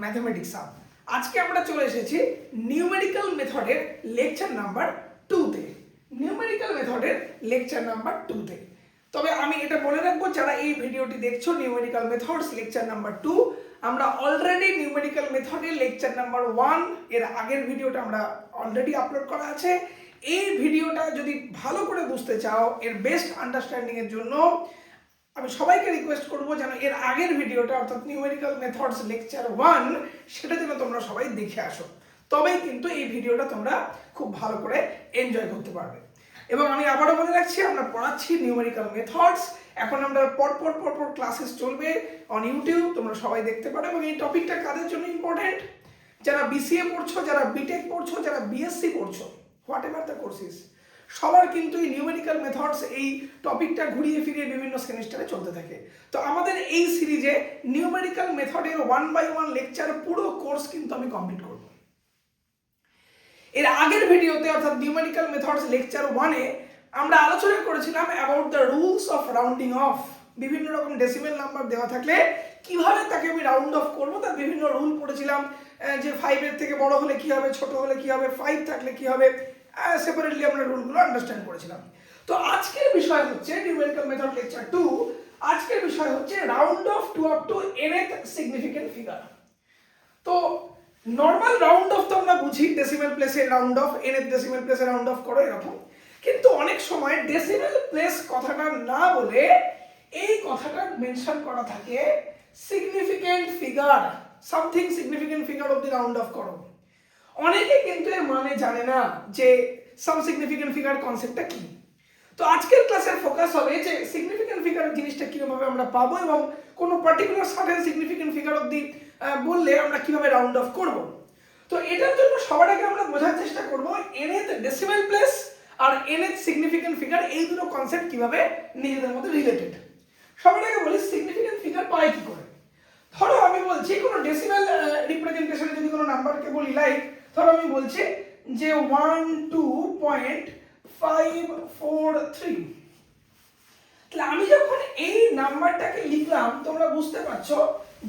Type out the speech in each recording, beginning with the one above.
Mathematics up. আজকে আমরা চলে এসেছি নিউমেরিক্যাল মেথডের লেকচার নাম্বার 2তে। নিউমেরিক্যাল মেথডের লেকচার নাম্বার 2তে। তবে আমি এটা বলে রাখবো, যারা এই ভিডিওটি দেখছো নিউমেরিক্যাল মেথডস লেকচার নাম্বার 2, আমরা অলরেডি নিউমেরিক্যাল মেথডের লেকচার নাম্বার 1 এর আগের ভিডিওটা আমরা অলরেডি আপলোড করা আছে। এই ভিডিওটা যদি ভালো করে বুঝতে চাও, এর বেস্ট আন্ডারস্ট্যান্ডিং এর জন্য আমি সবাইকে রিকোয়েস্ট করব যেন এর আগের ভিডিওটা অর্থাৎ নিউমেরিক্যাল মেথডস লেকচার 1 সেটা যেন তোমরা সবাই দেখে আসো, তবেই কিন্তু এই ভিডিওটা তোমরা খুব ভালো করে এনজয় করতে পারবে। এবং আমি আবারও বলে রাখছি, আমরা পড়াচ্ছি নিউমেরিক্যাল মেথডস। এখন আমরা পরপর ক্লাসেস চলবে অন ইউটিউব, তোমরা সবাই দেখতে পারো। এবং এই টপিকটা কাদের জন্য ইম্পর্টেন্ট? যারা বিসিএ পড়ছো, যারা বিটেক পড়ছো, যারা বিএসসি পড়ছো, হোয়াট এভার দ্য কোর্সেস, সবার কিন্তু এই নিউমেরিক্যাল মেথডস এই টপিকটা ঘুরিয়ে ফিরিয়ে বিভিন্ন সেমিস্টারে চলতে থাকে। তো আমাদের এই সিরিজে নিউমেরিক্যাল মেথডের 1 by 1 লেকচার পুরো কোর্স কিন্তু আমি কমপ্লিট করব। এর আগের ভিডিওতে অর্থাৎ নিউমেরিক্যাল মেথডস লেকচার 1-এ আমরা আলোচনা করেছিলাম about the rules of rounding of. বিভিন্ন রকম ডেসিমেল নাম্বার দেওয়া থাকলে কিভাবে তাকে আমি রাউন্ড অফ করবো তার বিভিন্ন রুল পড়েছিলাম, যে 5-এর থেকে বড় হলে কি হবে, ছোট হলে কি হবে, 5 থাকলে কি হবে, সেপারেটলি আমরা রুলগুলো আন্ডারস্ট্যান্ড করেছিলাম। তো আজকের বিষয় হচ্ছে নিউমেরিক্যাল মেথড লেকচার 2। আজকের বিষয় হচ্ছে round off to up to nth significant figure. তো নর্মাল রাউন্ড অফ তো আমরা বুঝি, ডেসিমেল প্লেসে রাউন্ড অফ, nth ডেসিমেল প্লেসে রাউন্ড অফ করো এরকম। কিন্তু অনেক সময় ডেসিমেল প্লেস কথাটা না বলে এই কথাটা মেনশন করা থাকে significant figure, something significant figure of the round off করো। অনেকে কিন্তু এর মানে জানে না যে সাম সিগনিফিকেন্ট ফিগার কনসেপ্টটা কি। তো আজকের ক্লাসের ফোকাস হবে যে সিগনিফিকেন্ট ফিগার জিনিসটা কিভাবে আমরা পাবো এবং কোনো particular certain significant figure of the বললে আমরা কিভাবে রাউন্ড অফ করব। তো এটার জন্য সবার আগে আমরা বোঝার চেষ্টা করব nth ডেসিমেল প্লেস আর nth সিগনিফিকেন্ট ফিগার এই দুটো কনসেপ্ট কিভাবে নিজেদের মধ্যে রিলেটেড। সবার আগে বলি সিগনিফিকেন্ট ফিগার পাই কি করে। ধরো আমি বলছি কোনো ডেসিমেল রিপ্রেজেন্টেশনে যদি কোনো নাম্বারকে বলি, লাইক ধরো আমি বলছি যে 12.543, তাহলে আমি যখন এই নাম্বারটাকে লিখলাম তোমরা বুঝতে পারছো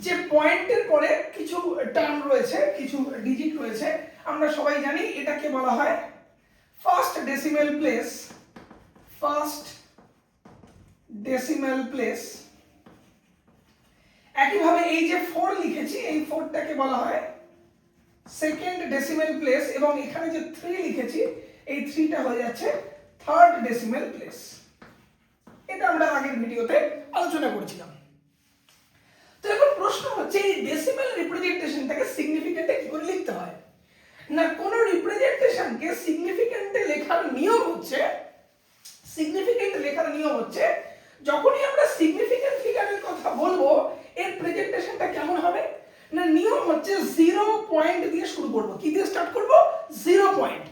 যে পয়েন্টের পরে কিছু টার্ম রয়েছে, কিছু ডিজিট রয়েছে। আমরা সবাই জানি এটাকে বলা হয় first decimal place. First decimal place. একইভাবে এই যে 4 লিখেছি, এই 4টাকে বলা হয় সেকেন্ড ডেসিমেল প্লেস, এবং এখানে যে 3 লিখেছি এই 3টা হয়ে যাচ্ছে থার্ড ডেসিমেল প্লেস। এটা আমরা আগের ভিডিওতে আলোচনা করেছিলাম। তো এখন প্রশ্ন হচ্ছে এই ডেসিমেল রিপ্রেজেন্টেশনটাকে সিগনিফিকেন্টে কি করে লিখতে হয়। না, কোন রিপ্রেজেন্টেশনকে সিগনিফিকেন্টে লেখার নিয়ম হচ্ছে, সিগনিফিকেন্ট লেখার নিয়ম হচ্ছে যখনই আমরা সিগনিফিকেন্ট ফিগারের কথা বলবো এর প্রেজেন্টেশনটা কেমন হবে। না, নিয়ম হচ্ছে 0 পয়েন্ট দিয়ে শুরু করব। কি দিয়ে স্টার্ট করব? 0 পয়েন্ট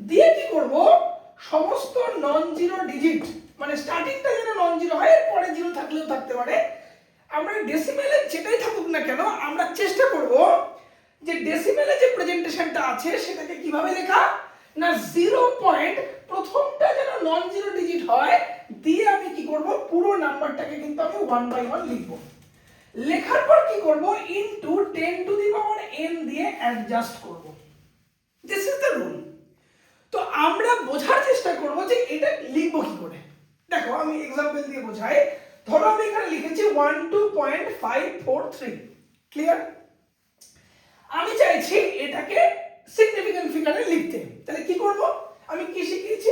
দিয়ে কি করব, সমস্ত নন জিরো ডিজিট, মানে স্টার্টিংটা যেন নন জিরো হয়, এর পরে জিরো থাকলেও থাকতে পারে, আমরা ডেসিমেলে যেটাই থাকুক না কেন আমরা চেষ্টা করব যে ডেসিমেলে যে প্রেজেন্টেশনটা আছে সেটাকে কিভাবে লেখা। না, 0 পয়েন্ট প্রথমটা যেন নন জিরো ডিজিট হয়, দিয়ে আমি কি করব, পুরো নাম্বারটাকে কিন্তু আমি 1 by 1 লিখব। লেখার পর কি করব, into 10 to the power n দিয়ে অ্যাডজাস্ট করব। This is the rule. তো আমরা বোঝার চেষ্টা করব যে এটা লিখব কি করে। দেখো আমি एग्जांपल দিয়ে বোঝাই। ধরো আমি এখানে লিখেছি 12.543, ক্লিয়ার? আমি চাইছি এটাকে সিগনিফিকেন্ট ফিগারে লিখতে, তাহলে কি করব, আমি কি শিখিয়েছি,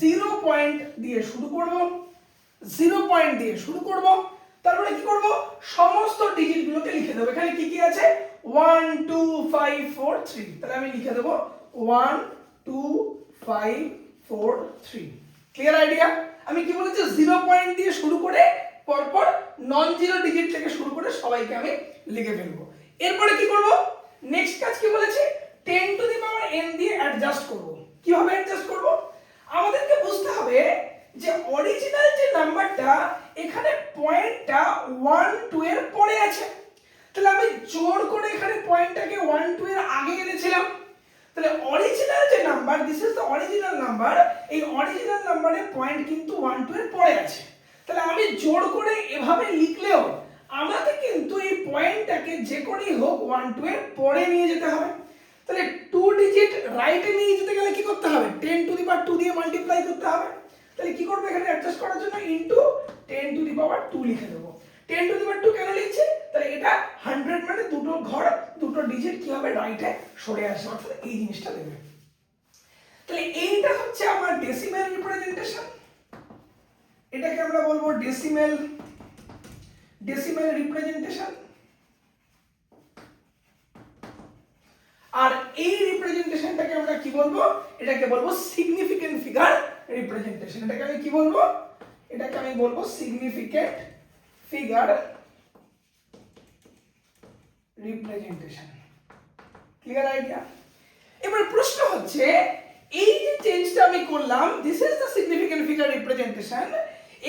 0 পয়েন্ট দিয়ে শুরু করব। 0 পয়েন্ট দিয়ে শুরু করব, তারপরে কি করব, সমস্ত ডিজিটগুলোকে লিখে দেব। এখানে কি কি আছে, 1 2 5 4 3, তাহলে আমি লিখে দেব 1 2 5 4 3। Clear idea? আমি কি বলেছি, 0 পয়েন্ট দিয়ে শুরু করে পরপর নন জিরো ডিজিট থেকে শুরু করে সবাইকে আমি লিখে ফেলবো। এরপরে কি করব, নেক্সট কাজ কি বলেছি, 10 টু দি পাওয়ার n দিয়ে অ্যাডজাস্ট করব। কিভাবে অ্যাডজাস্ট করব, আমাদেরকে বুঝতে হবে যে অরিজিনাল যে নাম্বারটা এখানে পয়েন্টটা 1 2 এর পরে আছে, তাহলে আমি জোর করে এখানে পয়েন্টটাকে 1 2 এর আগে এনেছিলাম। তাহলে অরিজিনাল যে number, this is the original number, এই অরিজিনাল নাম্বারের পয়েন্ট কিন্তু 1 2 এর পরে আছে। তাহলে আমি জোর করে এভাবে লিখলেও আমাকে কিন্তু এই পয়েন্টটাকে যে করেই হোক 1 2 এর পরে নিয়ে যেতে হবে। তাহলে 2 ডিজিট রাইটে নিয়ে যেতে গেলে কি করতে হবে, 10 টু দি পাওয়ার 2 দিয়ে মাল্টিপ্লাই করতে হবে। তাহলে কি করব, এখানে অ্যাডজাস্ট করার জন্য ইনটু 10 টু দি পাওয়ার 2 লিখে দেব। 10 টু দি পাওয়ার 2 কেন লিখছি, তাহলে এটা 100 মানে দুটো ঘর দুটো ডিজিট কি হবে রাইটে সরে আসে, অর্থাৎ এই জিনিসটা দেবে। তাহলে এইটা হচ্ছে আমার ডেসিমেল রিপ্রেজেন্টেশন, এটাকে আমরা বলবো ডেসিমেল রিপ্রেজেন্টেশন। আর এই রিপ্রেজেন্টেশনটাকে আমরা কি বলবো, এটাকে বলবো সিগনিফিকেন্ট ফিগার রিপ্রেজেন্টেশন। এটাকে আমি কি বলবো, এটাকে আমি বলবো significant figure representation. Clear idea? এবার প্রশ্ন হচ্ছে, এই যে চেঞ্জটা আমি করলাম, this is the significant figure representation,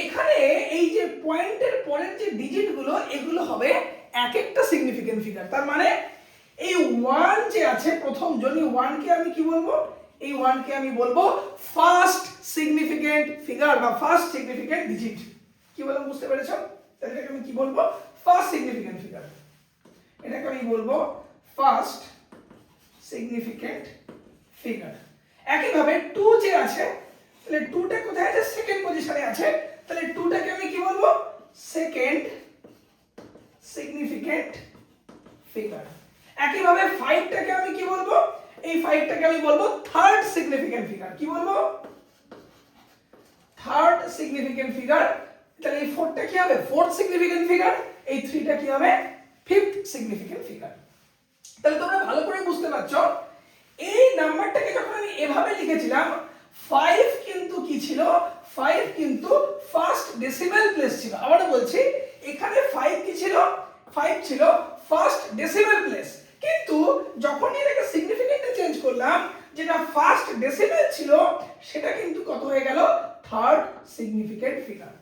এখানে এই যে পয়েন্টের পরের যে ডিজিট গুলো এগুলো হবে এক একটা সিগনিফিকেন্ট ফিগার। তার মানে এই 1 যে আছে প্রথম জন, এই 1 কে আমি কি বলবো, এই 1 কে আমি বলবো ফার্স্ট সিগনিফিকেন্ট ফিগার বা ফার্স্ট সিগনিফিকেন্ট ডিজিট। কি বললাম বুঝতে পেরেছো? তাহলে এটাকে আমি কি বলবো, ফার্স্ট সিগনিফিকেন্ট ফিগার। এটাকে আমি বলবো ফার্স্ট সিগনিফিকেন্ট ফিগার। একইভাবে 2 যে আছে, তাহলে 2টা কোথায় আছে, সেকেন্ড পজিশনে আছে, তাহলে 2টাকে আমি কি বলবো, সেকেন্ড সিগনিফিকেন্ট ফিগার। একইভাবে 5টাকে আমি কি বলবো, এই 5টাকে আমি বলবো থার্ড সিগনিফিকেন্ট ফিগার। কি বলবো, থার্ড সিগনিফিকেন্ট ফিগার। তাহলে এই 4টা কি হবে, ফোর্থ সিগনিফিকেন্ট ফিগার। এই 3টা কি হবে, ফিফথ সিগনিফিকেন্ট ফিগার। তাহলে তোমরা ভালো করে বুঝতে পারছো, এই নাম্বারটাকে যখন আমি এভাবে লিখেছিলাম, 5 কিন্তু কি ছিল, 5 কিন্তু ফার্স্ট ডেসিমেল প্লেস ছিল। আবারও বলছি, এখানে 5 কি ছিল, 5 ছিল ফার্স্ট ডেসিমেল প্লেস। কিন্তু যখন এটাকে সিগনিফিকেন্টে চেঞ্জ করলাম, যেটা ফার্স্ট ডেসিমেল ছিল সেটা কিন্তু কত হয়ে গেল, থার্ড সিগনিফিকেন্ট ফিগার।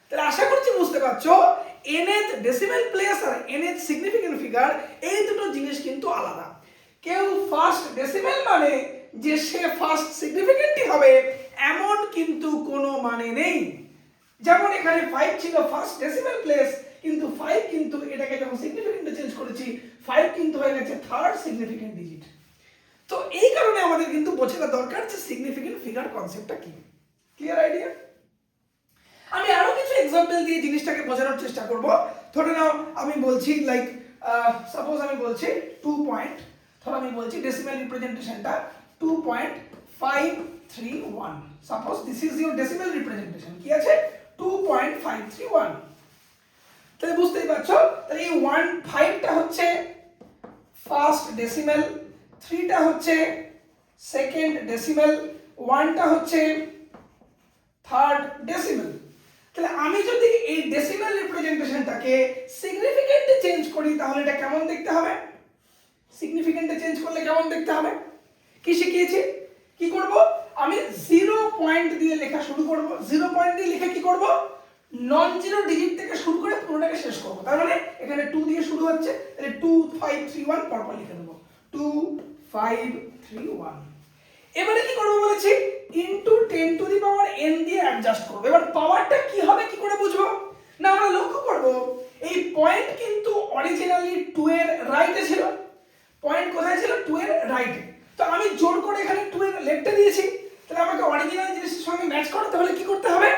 তাহলে আশা করছি বুঝতে পারছো, nth ডেসিমেল প্লেস আর nth সিগনিফিকেন্ট ফিগার এই দুটো জিনিস কিন্তু আলাদা। কেউ ফার্স্ট ডেসিমেল মানে যে সে ফার্স্ট সিগনিফিকেন্টই হবে এমন কিন্তু কোনো মানে নেই। যেমন এখানে 5 ছিল ফার্স্ট ডেসিমেল প্লেস, কিন্তু 5 কিন্তু এটাকে যখন সিগনিফিকেন্টে চেঞ্জ করেছি, 5 কিন্তু হয়ে গেছে থার্ড সিগনিফিকেন্ট ডিজিট। তো এই কারণে আমাদের কিন্তু বোঝাটা দরকার যে সিগনিফিকেন্ট ফিগার কনসেপ্টটা কি। Clear idea? আমি আরো কিছু এক্সাম্পল দিয়ে জিনিসটাকে বোঝানোর চেষ্টা করব। ধরে নাও আমি বলছি লাইক সাপোজ আমি বলছি 2 পয়েন্ট, ধরো আমি বলছি ডেসিমেল রিপ্রেজেন্টেশনটা 2.531। Suppose this is your decimal representation. কি আছে, 2.531। তাহলে বুঝতেই পারছো, তাহলে এই 5টা হচ্ছে ফার্স্ট ডেসিমেল, 3টা হচ্ছে সেকেন্ড ডেসিমেল, 1টা হচ্ছে থার্ড ডেসিমেল। তাহলে আমি যদি এই ডেসিমেল রিপ্রেজেন্টেশনটাকে সিগনিফিকেন্টে চেঞ্জ করি, তাহলে এটা কেমন দেখতে হবে, সিগনিফিকেন্টে চেঞ্জ করলে কেমন দেখতে হবে, কি শিখিয়েছি, কি করব, আমি 0 পয়েন্ট দিয়ে লেখা শুরু করব। 0 পয়েন্ট দিয়ে লিখে কি করব, নন জিরো ডিজিট থেকে শুরু করে পুরোটাকে শেষ করব। তার মানে এখানে 2 দিয়ে শুরু হচ্ছে, তাহলে 2531 পরপর লিখে দেব, 2531। এবারে কি করব বলেছি, into 10 to the power n দিয়ে অ্যাডজাস্ট করব। এবার পাওয়ারটা কি হবে কি করে বুঝবো, না আমরা লক্ষ্য করব এই পয়েন্ট কিন্তু অরিজিনালি 2 এর রাইটে ছিল। পয়েন্ট কোথায় ছিল, 2 এর রাইটে। তো আমি জোর করে এখানে 2 এর লেফটে দিয়েছি, তাহলে আমাকে অরিজিনাল জিনিসের সঙ্গে ম্যাচ করতে হলে কি করতে হবে,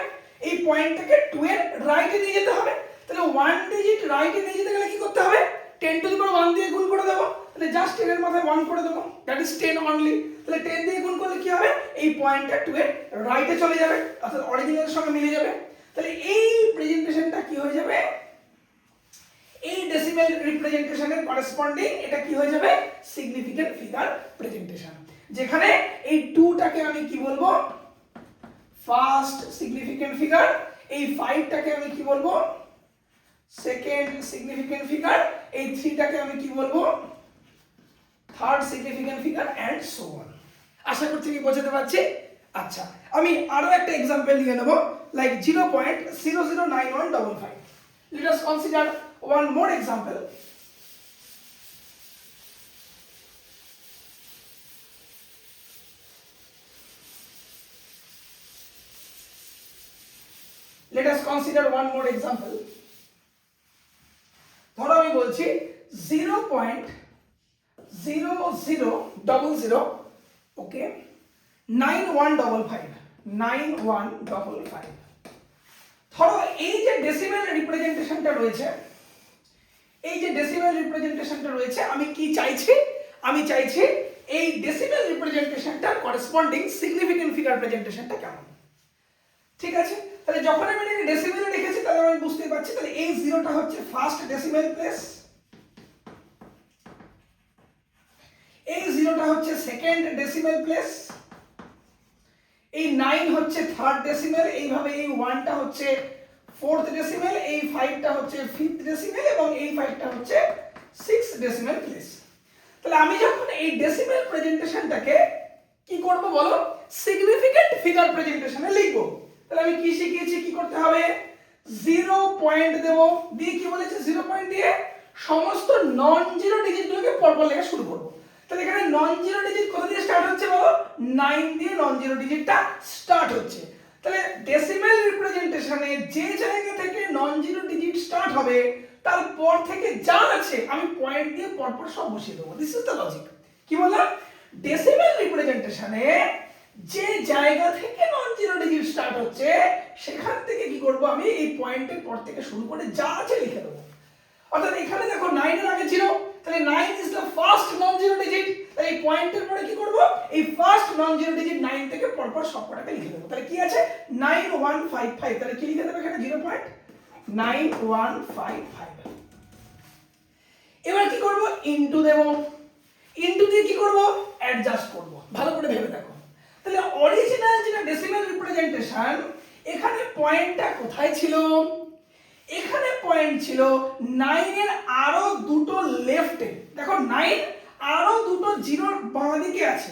এই পয়েন্টটাকে 2 এর রাইটে নিয়ে যেতে হবে। তাহলে 1 ডিজিট রাইটে নিয়ে যেতে গেলে কি করতে হবে, 10 টু দি পাওয়ার 1 দিয়ে গুণ করে দেব। তাহলে জাস্ট 10 এর মাথায় 1 করে দেব, দ্যাট ইজ 10 অনলি। তাহলে 10 দিয়ে গুণ করলে কি হবে, এই পয়েন্টটা 2 এর রাইটে চলে যাবে, অর্থাৎ অরিজিনালের সঙ্গে মিলে যাবে। তাহলে এই প্রেজেন্টেশনটা কি হয়ে যাবে, এই ডেসিমেল রিপ্রেজেন্টেশনের করেসপন্ডিং এটা কি হয়ে যাবে, সিগনিফিকেন্ট ফিগার প্রেজেন্টেশন। যেখানে এই 2টাকে আমি কি বলবো, ফার্স্ট সিগনিফিকেন্ট ফিগার, এই 5টাকে আমি কি বলবো, সেকেন্ড সিগনিফিকেন্ট ফিগার, এই 3টাকে আমি কি বলবো, third significant figure and so on. আশা করছি কি বোঝাতে পারছি। আচ্ছা, আমি আরো একটা एग्जांपल নিয়ে নেব, like 0.009155। let us consider one more example. Let us consider one more example. ধরো আমি বলছি 0.0000, ওকে, 9155। ধরো এই যে ডেসিমেল রিপ্রেজেন্টেশনটা রয়েছে, আমি কি চাইছি, আমি চাইছি এই ডেসিমেল রিপ্রেজেন্টেশনটার করেসপন্ডিং সিগনিফিকেন্ট ফিগার প্রেজেন্টেশনটা কেমন। ঠিক আছে, তাহলে যখন আমি এটাকে ডেসিমেলে লিখেছি তাহলে আমি বুঝতে পারছি, তাহলে এই 0টা হচ্ছে ফার্স্ট ডেসিমেল প্লেস, এই 0টা হচ্ছে সেকেন্ড ডেসিমেল প্লেস, এই 9 হচ্ছে থার্ড ডেসিমেল, এইভাবে এই 1টা হচ্ছে ফোর্থ ডেসিমেল, এই 5টা হচ্ছে ফিফথ ডেসিমেল এবং এই 5টা হচ্ছে সিক্স ডেসিমেল প্লেস। তাহলে আমি যখন এই ডেসিমেল প্রেজেন্টেশনটাকে কি করব বলো, সিগনিফিকেন্ট ফিগার প্রেজেন্টেশনে লিখব। তাহলে আমি কি শিখিয়েছি, কি করতে হবে, 0 পয়েন্ট দেব, দিয়ে কি বলেছে 0 পয়েন্ট দিয়ে সমস্ত নন জিরো ডিজিটগুলোকে পরপর লেখা শুরু করব। তাহলে এখানে নন জিরো ডিজিট কোথা দিয়ে স্টার্ট হচ্ছে বলো, 9 দিয়ে নন জিরো ডিজিটটা স্টার্ট হচ্ছে। তাহলে ডেসিমেল রিপ্রেজেন্টেশনে যে জায়গা থেকে নন জিরো ডিজিট স্টার্ট হবে তারপর থেকে যা আছে আমি পয়েন্ট দিয়ে পরপর সব বসিয়ে দেবো। This is the logic. কি বললাম, ডেসিমেল রিপ্রেজেন্টেশনে যে জায়গা থেকে নন জিরো ডিজিট স্টার্ট হচ্ছে সেখান থেকে কি করব, আমি এই পয়েন্টের পর থেকে শুরু করে যা আছে লিখে দেবো। অর্থাৎ এখানে দেখো 9 এর আগে ছিল, তাহলে 9 is the first non zero digit, তাহলে এই পয়েন্টের পরে কি করব, এই ফার্স্ট নন জিরো ডিজিট 9 থেকে পরপর সবকটাকে লিখে দেবো। তাহলে কি আছে 9155, তাহলে কি লিখে দেবো এখানে 0.9155। এবার কি করব, ইনটু দেব, ইনটু দিয়ে কি করব, অ্যাডজাস্ট করব। ভালো করে ভেবে দেখো, তাহলে অরিজিনাল যেটা ডেসিমেল রিপ্রেজেন্টেশন, এখানে পয়েন্টটা কোথায় ছিল, এখানে পয়েন্ট ছিল 9 এর আরো দুটো লেফটে। দেখো 9 আরো দুটো জিরোর বাঁ দিকে আছে,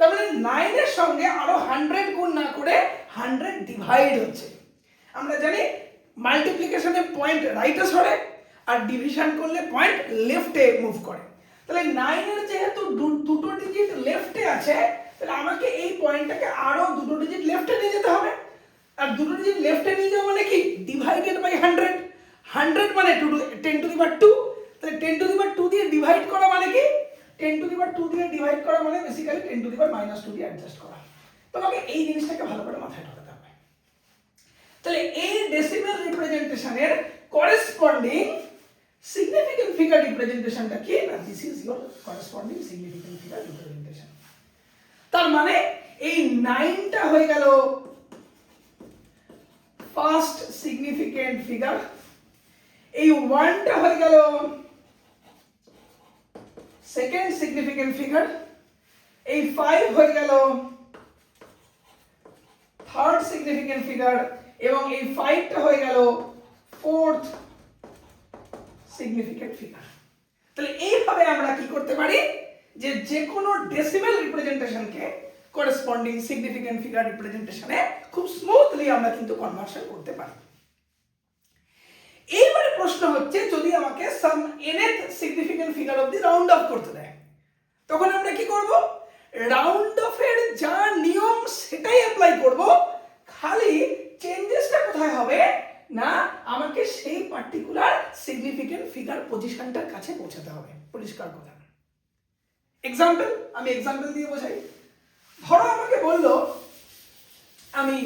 তার মানে 9 এর সঙ্গে আরো 100 গুণ না করে 100 ডিভাইড হচ্ছে। আমরা জানি মাল্টিপ্লিকেশনে পয়েন্ট রাইটে সরে আর ডিভিশন করলে পয়েন্ট লেফটে মুভ করে। তাহলে 9 এর যেহেতু দুটো ডিজিট লেফটে আছে, তাহলে আমাকে এই পয়েন্টটাকে আরো দুটো ডিজিট লেফটে নিয়ে যেতে হবে। আর দুটো ডিজিট লেফটে নিয়ে যাওয়া মানে কি, ডিভাইডেড বাই 100, 100 মানে 10 টু দি পাওয়ার 2, তাহলে 10 টু দি পাওয়ার 2 দিয়ে ডিভাইড করা মানে কি, 10 টু দি পাওয়ার 2 দিয়ে ডিভাইড করা মানে বেসিক্যালি 10 টু দি পাওয়ার -2 দিয়ে অ্যাডজাস্ট করা। তোমাকে এই জিনিসটাকে ভালো করে মাথায় ঢোকাতে হবে। তাহলে এই ডেসিমেল রিপ্রেজেন্টেশনের করেসপন্ডিং সিগনিফিকেন্ট ফিগার রিপ্রেজেন্টেশনটা কি, না this is your corresponding significant figure representation. তার মানে এই 9টা হয়ে গেল ফার্স্ট সিগনিফিকেন্ট ফিগার, এই 1টা হয়ে গেল সেকেন্ড সিগনিফিকেন্ট ফিগার, এই 5 হয়ে গেল থার্ড সিগনিফিকেন্ট ফিগার এবং এই 5টা হয়ে গেল ফোর্থ সিগনিফিকেন্ট ফিগার। তাহলে এইভাবে আমরা কি করতে পারি, যে কোনো ডেসিমেল রিপ্রেজেন্টেশনকে করেসপন্ডিং সিগনিফিকেন্ট ফিগার রিপ্রেজেন্টেশনে খুব স্মুথলি আমরা কিন্তু কনভার্সন করতে পারি। এইবারে প্রশ্ন হচ্ছে, যদি আমাকে সাম nth সিগনিফিকেন্ট ফিগার অবধি রাউন্ড অফ করতে দেয়, তখন আমরা কি করব, রাউন্ড অফের যা নিয়ম সেটাই অ্যাপ্লাই করব, খালি চেঞ্জেসটা কোথায় হবে না, আমাকে সেই পার্টিকুলার সিগনিফিকেন্ট ফিগার পজিশনটার কাছে পৌঁছাতে হবে। পরিষ্কার কথা। এক্সাম্পল, আমি এক্সাম্পল দিয়ে বোঝাই। ধরো আমাকে বললো আমি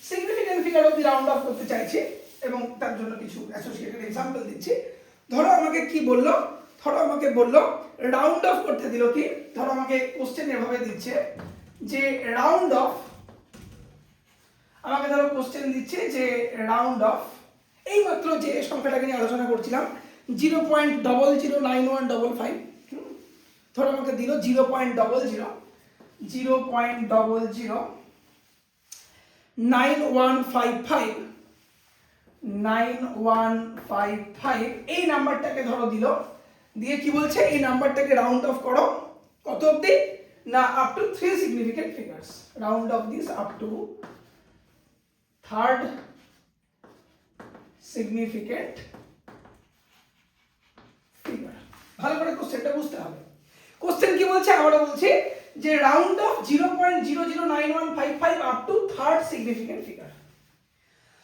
সিগনিফিকেন্ট ফিগার অবধি রাউন্ড অফ করতে চাইছি এবং তার জন্য কিছু অ্যাসোসিয়েটেড এক্সাম্পল দিচ্ছি। ধরো আমাকে কি বললো, ধরো আমাকে বললো রাউন্ড অফ করতে দিল কি, ধরো আমাকে কোশ্চেন এভাবে দিচ্ছে যে রাউন্ড অফ, আমাকে ধরো কোশ্চেন দিচ্ছে যে রাউন্ড অফ এই মাত্র যে সংখ্যাটাকে নিয়ে আলোচনা করছিলাম 0.009155, ধরো আমাকে দিল 0.009155 এই নাম্বারটাকে ধরো দিল, দিয়ে কি বলছে এই নাম্বারটাকে রাউন্ড অফ করো কত অবধি না, up to 3 significant figures, round of this up to third significant figure. ভালো করে কোশ্চেনটা বুঝতে হবে। কোশ্চেন কি বলছে, আমরা বলছি যে round of 0.009155 up to third significant figure.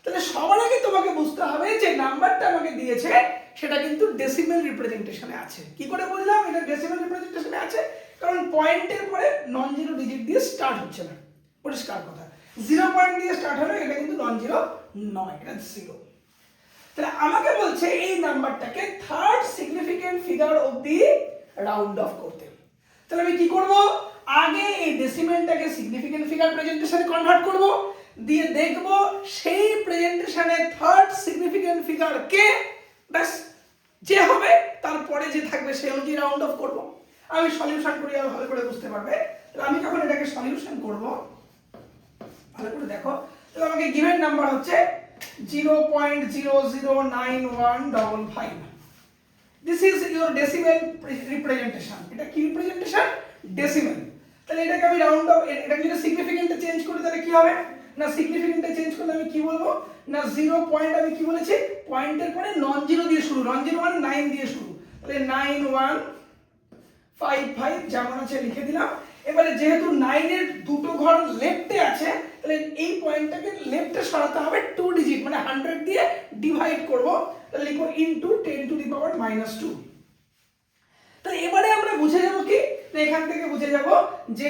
তাহলে সবার আগে তোমাকে বুঝতে হবে যে নাম্বারটা আমাকে দিয়েছে সেটা কিন্তু ডেসিমেল রিপ্রেজেন্টেশনে আছে। কি করে বললাম এটা ডেসিমেল রিপ্রেজেন্টেশনে আছে? কারণ পয়েন্টের পরে নন জিরো ডিজিট দিয়ে স্টার্ট হচ্ছে না, পরিষ্কার কথা। 0 পয়েন্ট দিয়ে স্টার্ট হলো, এটা কিন্তু নন জিরো নয়, এটা জিরো। তাহলে আমাকে বলছে এই নাম্বারটাকে থার্ড সিগনিফিকেন্ট ফিগার অবধি রাউন্ড অফ করতে। তাহলে আমি কি করব? আগে এই ডেসিমেলটাকে সিগনিফিকেন্ট ফিগার প্রেজেন্টেশনে কনভার্ট করব, দিয়ে দেখব সেই প্রেজেন্টেশনে থার্ড সিগনিফিকেন্ট ফিগার কে, ব্যাস যে হবে তারপরে যে থাকবে সেই অনুযায়ী রাউন্ড অফ করব। আমি সলিউশন করি, আর ভালো করে বুঝতে পারবে। তাহলে আমি যখন এটাকে সলিউশন করব, ভালো করে দেখো, তাহলে আমাকে গিভেন নাম্বার হচ্ছে 0.009155। This is your decimal representation. এটা কি রিপ্রেজেন্টেশন? ডেসিমেল। তাহলে এটাকে আমি রাউন্ড অফ, এটা যদি সিগনিফিকেন্টে চেঞ্জ করি তাহলে কি হবে? না সিগনিফিকেন্টে চেঞ্জ করলে আমি কি বলবো? না 0 পয়েন্ট, আমি কি বলেছি, পয়েন্টের পরে নন জিরো দিয়ে শুরু, নন জিরো মানে 9 দিয়ে শুরু, তাহলে 9155 যেমন আছে লিখে দিলাম। এবারে যেহেতু 9 এর দুটো ঘর লেফটে আছে, তাহলে এই পয়েন্টটাকে লেফটে সরাতে হবে 2 ডিজিট, মানে 100 দিয়ে ডিভাইড করব, তাহলে লিখো ইনটু 10 টু দি পাওয়ার -2। তাহলে এবারে আমরা বুঝে যাব কি, এখান থেকে বুঝে যাব যে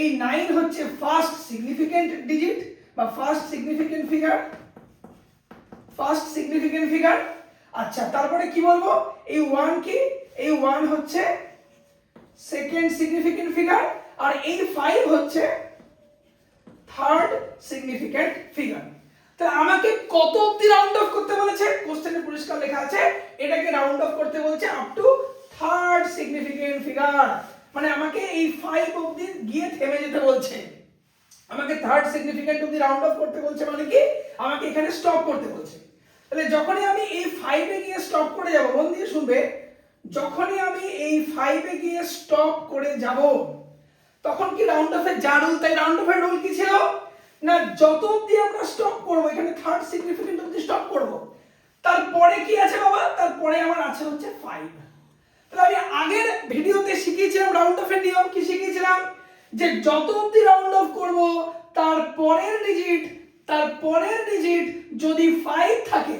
এই 9 হচ্ছে ফার্স্ট সিগনিফিকেন্ট ডিজিট বা first significant figure, first significant figure. আচ্ছা, তারপরে কি বলবো? এই 1 কি? এই 1 হচ্ছে সেকেন্ড সিগনিফিকেন্ট ফিগার, আর এই 5 হচ্ছে থার্ড সিগনিফিকেন্ট ফিগার। তাহলে আমাকে কত অবধি রাউন্ড অফ করতে বলেছে? কোশ্চেনে পরিষ্কার লেখা আছে এটাকে রাউন্ড অফ করতে বলছে up to third significant figure, মানে আমাকে এই 5 অবধি গিয়ে থেমে যেতে বলছে। আমাকে থার্ড সিগনিফিকেন্ট অবধি রাউন্ড অফ করতে বলছে, মানে কি আমাকে এখানে স্টপ করতে বলছে। তাহলে যখনই আমি এই 5 এ গিয়ে স্টপ করে যাব, মন দিয়ে শুনবে, যখনই আমি এই 5 এ গিয়ে স্টপ করে যাব তখন কি রাউন্ড অফের যা রুল তাই রাউন্ড অফের রুল কি ছিল? না যত অবধি আমরা স্টপ করব, এখানে থার্ড সিগনিফিকেন্ট অবধি স্টপ করব, তারপরে কি আছে বাবা? তারপরে আমার আছে হচ্ছে 5। তাহলে আমি আগের ভিডিওতে শিখিয়েছিলাম রাউন্ড অফের নিয়ম। কি শিখিয়েছিলাম? যে যত অবধি রাউন্ড অফ করব তারপরের ডিজিট যদি 5 থাকে,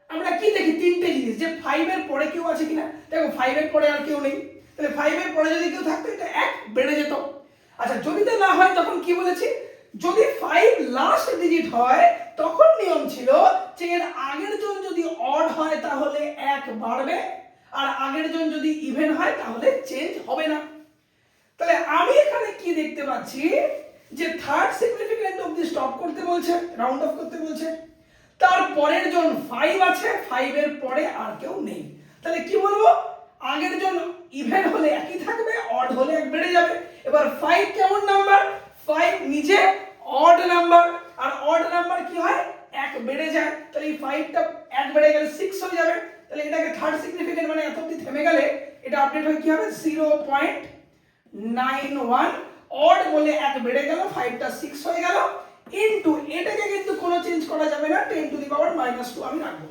আমরা কি দেখি তিনটে জিনিস, যে 5 এর পরে কেউ আছে কিনা। দেখো 5 এর পরে আর কেউ নেই, তাহলে 5 এর পরে যদি কেউ থাকতো এটা 1 বেড়ে যেত। আচ্ছা, যদি তা না হয় তখন কি বলেছি? যদি 5 লাস্ট ডিজিট হয় তখন নিয়ম ছিল যে এর আগের জন যদি অড হয় তাহলে 1 বাড়বে, আর আগের জন যদি ইভেন হয় তাহলে চেঞ্জ হবে না। তাহলে আমি এখানে কি দেখতে পাচ্ছি যে থার্ড সিগনিফিকেন্ট অবধি স্টপ করতে বলছে, রাউন্ড অফ করতে বলছে, তারপরের জন 5 আছে, 5 এর পরে আর কেউ নেই। তাহলে কি বলবো? আগের জন ইভেন হলে একই থাকবে, অড হলে 1 বেড়ে যাবে। এবার 5 কেমন নাম্বার? 5 নিজে অড নাম্বার, আর অড নাম্বার কি হয়? 1 বেড়ে যায়। তাহলে এই 5টা 1 বেড়ে গেলে 6 হয়ে যাবে। তাহলে এটাকে থার্ড সিগনিফিকেন্ট, মানে এত অবধি থেমে গেলে এটা আপডেট হয় কি হবে? 0.91, অড বলে 1 বেড়ে গেল, 5টা 6 হয়ে গেল, ইনটু এটাকে কিন্তু কোনো চেঞ্জ করা যাবে না, 10 টু দি পাওয়ার -2 আমি রাখবো।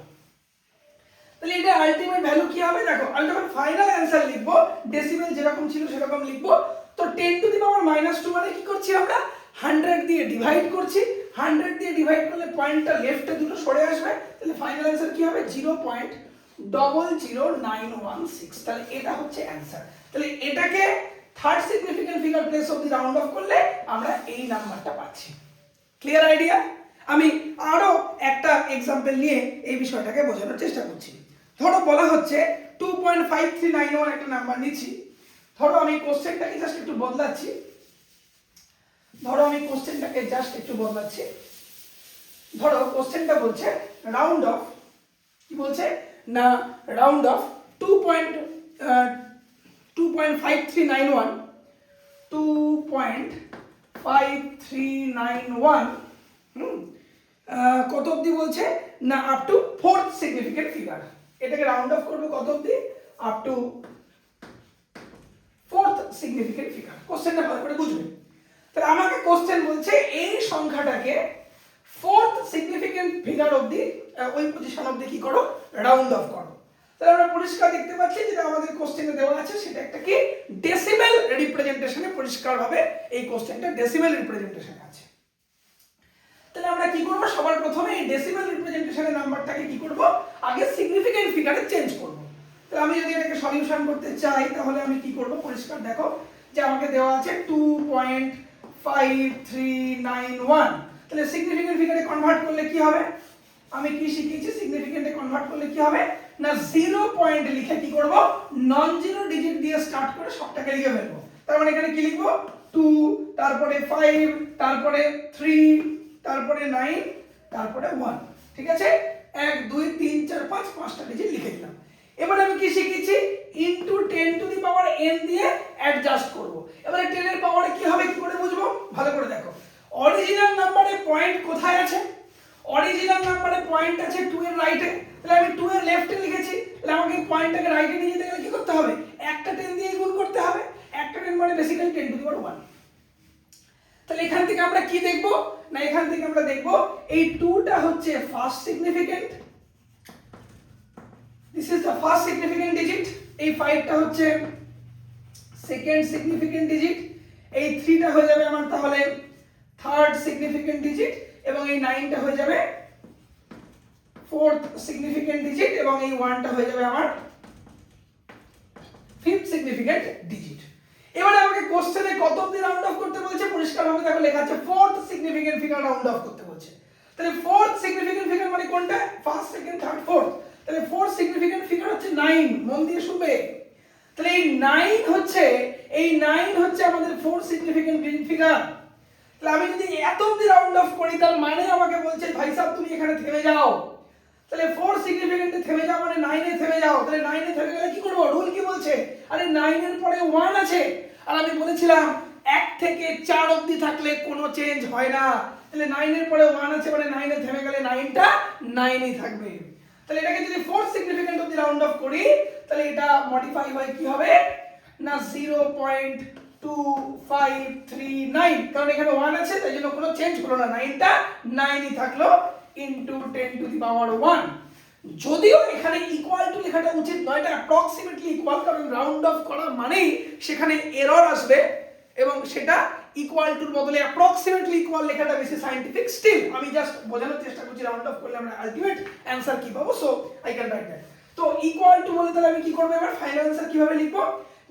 তাহলে এটা আলটিমেট ভ্যালু কি হবে? দেখো আমি যখন ফাইনাল অ্যানসার লিখবো, ডেসিমেল যেরকম ছিল সেরকম লিখবো। তো 10 টু দি পাওয়ার -2 মানে কি করছি আমরা? 100 দিয়ে ডিভাইড করছি। 100 দিয়ে ডিভাইড করলে পয়েন্টটা লেফটে দুটো সরে আসবে, তাহলে ফাইনাল অ্যানসার কি হবে? 0.00916। তাহলে এটা হচ্ছে অ্যানসার। তাহলে এটাকে third significant figure place of the round of করলে আমরা এই নাম্বারটা পাচ্ছি। Clear idea? আমি আরো একটা এক্সাম্পল নিয়ে এই বিষয়টাকে বোঝানোর চেষ্টা করছি। ধরো বলা হচ্ছে 2.5391 একটা নাম্বার নিচ্ছি। ধরো আমি কোশ্চেনটাকে জাস্ট একটু বদলাচ্ছি। ধরো কোশ্চেনটা বলছে রাউন্ড অফ, কি বলছে না রাউন্ড অফ 2.5391 কত অবধি বলছে না up to fourth significant figure. এটাকে রাউন্ড অফ করবে কত অবধি? Up to fourth significant figure. কোশ্চেনটা ভালো করে বুঝবে। তাহলে আমাকে কোশ্চেন বলছে এই সংখ্যাটাকে ফোর্থ সিগনিফিকেন্ট ফিগার অবধি, ওই পজিশন অবধি কি করো? রাউন্ড অফ করো। তাহলে আমরা পরিষ্কার দেখতে পাচ্ছি যেটা আমাদের কোশ্চেনে দেওয়া আছে সেটা একটা কি ডেসিমেল রিপ্রেজেন্টেশনে পরিষ্কারভাবে এই কোশ্চেনটা ডেসিমেল রিপ্রেজেন্টেশনে আছে। তাহলে আমরা কি করব, সবার প্রথমে এই ডেসিমাল রিপ্রেজেন্টেশনের নাম্বারটাকে কি করব, আগে সিগনিফিকেন্ট ফিগারে চেঞ্জ করব। তাহলে আমি যদি এটাকে সলিউশন করতে চাই তাহলে আমি কি করব, পরিষ্কার দেখো যে আমাকে দেওয়া আছে 2.5391। তাহলে সিগনিফিকেন্ট ফিগারে কনভার্ট করলে কি হবে, আমি কি শিখেছি, সিগনিফিকেন্টে কনভার্ট করলে কি হবে না 0 পয়েন্ট লিখে কি করব, নন জিরো ডিজিট দিয়ে স্টার্ট করে সবটাকে লিখে ফেলবো। তার মানে এখানে কি লিখবো, 2, তারপরে 5, তারপরে 3, তারপরে 9, তারপরে 1। ঠিক আছে, 1 2 3 4 5 পাঁচটা ডিজিট লিখে দিলাম। এবার আমি কি শিখেছি, into 10 to the power n দিয়ে অ্যাডজাস্ট করব। এবারে 10 এর পাওয়ারে কি হবে কি করে বুঝবো, ভালো করে দেখো। অরিজিনাল নাম্বারে পয়েন্ট কোথায় আছে, অরিজিনাল নাম্বারে পয়েন্ট আছে 2 এর রাইটে, তাহলে আমি 2 এর লেফটে লিখেছি, তাহলে আমাকে পয়েন্টটাকে রাইটে নিয়ে যেতে গেলে কি করতে হবে, একটা 10 দিয়ে গুণ করতে হবে। একটা 10 মানে বেসিক্যালি 10 টু দি পাওয়ার 1। তাহলে এখান থেকে আমরা কি দেখব না, এখান থেকে আমরা দেখব এই 2টা হচ্ছে first significant, this is the first significant digit, এই 5টা হচ্ছে সেকেন্ড সিগনিফিকেন্ট ডিজিট, এই 3টা হয়ে যাবে আমার তাহলে থার্ড সিগনিফিকেন্ট ডিজিট, এবং এই 9টা হয়ে যাবে ফোর্থ সিগনিফিকেন্ট ডিজিট, এবং এই 1টা হয়ে যাবে আমার ফিফথ সিগনিফিকেন্ট ডিজিট। এবারে আমাকে কোশ্চেনে কত অবধি রাউন্ড অফ করতে বলেছে, পরিষ্কারভাবে দেখো লেখা আছে fourth significant figure round of করতে বলেছে। তাহলে ফোর্থ সিগনিফিকেন্ট ফিগার মানে কোনটা, ফার্স্ট সেকেন্ড থার্ড ফোর্থ। তাহলে ফোর্থ সিগনিফিকেন্ট ফিগার হচ্ছে 9, মন দিয়ে শুনবে। তাহলে এই 9 হচ্ছে আমাদের ফোর্থ সিগনিফিকেন্ট ফিগার। তাহলে আমি যদি এত অবধি রাউন্ড অফ করি তার মানে আমাকে বলছে ভাই সাহেব তুমি এখানে থেমে যাও। তাহলে 4 সিগনিফিকেন্টে থেমে যাও মানে 9 এ থেমে যাও। তাহলে 9 এ থেমে গেলে কি করব, রুল কি বলছে, আরে 9 এর পরে 1 আছে, আর আমি বলেছিলাম 1 থেকে 4 অবধি থাকলে কোনো চেঞ্জ হয় না। তাহলে 9 এর পরে 1 আছে মানে 9 এ থেমে গেলে 9টা 9 ই থাকবে। তাহলে এটাকে যদি 4 সিগনিফিকেন্ট অবধি রাউন্ড অফ করি তাহলে এটা মডিফাই হয় কি হবে না 0.2539, কারণ এখানে 1 আছে তাই জন্য কোনো চেঞ্জ হলো না, 9টা 9 ই থাকলো ইনটু 10 টু দি পাওয়ার 1। যদিও এখানে ইকুয়াল টু লেখাটা উচিত নয়, এটা অ্যাপ্রক্সিমেটলি ইকুয়াল, কারণ রাউন্ড অফ করা মানেই সেখানে এরর আসবে, এবং সেটা ইকুয়াল টুর বদলে অ্যাপ্রক্সিমেটলি ইকুয়াল লেখাটা বেশি সায়েন্টিফিক। স্টিল আমি জাস্ট বোঝানোর চেষ্টা করছি রাউন্ড অফ করলে আমরা আলটিমেট অ্যানসার কি পাবো, so I can write that. তো ইকুয়াল টু বলে তাহলে আমি কি করব, এবার ফাইনাল অ্যানসার কিভাবে লিখবো,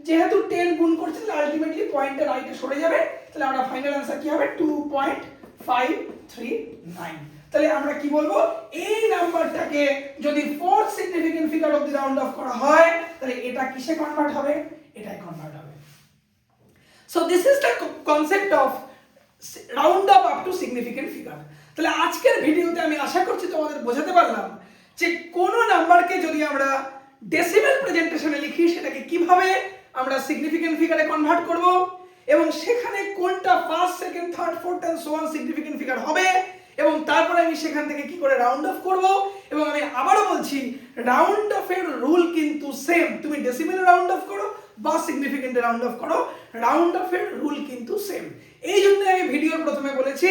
যেহেতু 10 গুণ করছি তাহলে আলটিমেটলি পয়েন্টটা রাইটে সরে যাবে, তাহলে আমরা ফাইনাল অ্যানসার কি হবে 2.539। তাহলে আমরা কি বলবো, এই নাম্বারটাকে যদি fourth significant figure of the round of করা হয় তাহলে এটা কিসে কনভার্ট হবে, এটাই কনভার্ট হবে। So this is the concept of round of up to significant figure. তাহলে আজকের ভিডিওতে আমি আশা করছি তোমাদের বোঝাতে পারলাম যে কোন নাম্বারকে যদি আমরা ডেসিমেল প্রেজেন্টেশনে লিখি সেটাকে কিভাবে আমরা সিগনিফিকেন্ট ফিগারে কনভার্ট করব, এবং সেখানে কোনটা first second third fourth and so on significant figure হবে, এবং তারপরে আমি সেখান থেকে কি করে রাউন্ড অফ করব। এবং আমি আবারও বলছি রাউন্ড অফের রুল কিন্তু সেম, তুমি ডেসিমেলে রাউন্ড অফ করো বা সিগনিফিকেন্টে রাউন্ড অফ করো, রাউন্ড অফের রুল কিন্তু সেম। এই জন্য আমি ভিডিওর প্রথমে বলেছি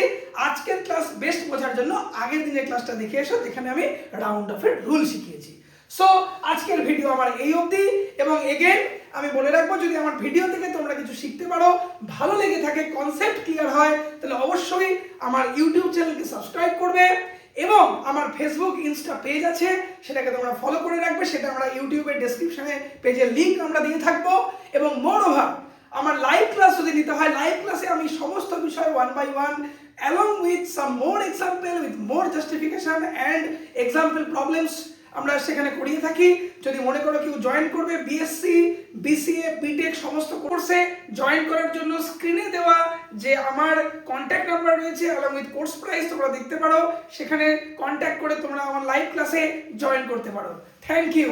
আজকের ক্লাস বেস্ট বোঝার জন্য আগের দিনের ক্লাসটা দেখে এসো, যেখানে আমি রাউন্ড অফের রুল শিখিয়েছি। সো আজকের ভিডিও আমার এই অবধি, এবং এগেন আমি বলে রাখবো যদি আমার ভিডিও থেকে তোমরা কিছু শিখতে পারো, ভালো লেগে থাকে, কনসেপ্ট ক্লিয়ার হয়, তাহলে অবশ্যই আমার ইউটিউব চ্যানেলকে সাবস্ক্রাইব করবে, এবং আমার ফেসবুক ইনস্টা পেজ আছে সেটাকে তোমরা ফলো করে রাখবে, সেটা আমরা ইউটিউবের ডেসক্রিপশনে পেজের লিংক আমরা দিয়ে থাকবো। এবং মোর ওভার আমার লাইভ ক্লাস যদি নিতে হয়, লাইভ ক্লাসে আমি সমস্ত বিষয় 1 by 1 along with some more example with more justification and example problems আমরা সেখানে করিয়ে থাকি। যদি মনে করো কেউ জয়েন করবে বিএসসি, বিসিএ, বিটেক সমস্ত কোর্সে, জয়েন করার জন্য স্ক্রিনে দেওয়া যে আমার কন্ট্যাক্ট নাম্বার রয়েছে along with কোর্স প্রাইস তোমরা দেখতে পারো, সেখানে কন্ট্যাক্ট করে তোমরা আমার লাইভ ক্লাসে জয়েন করতে পারো। Thank you.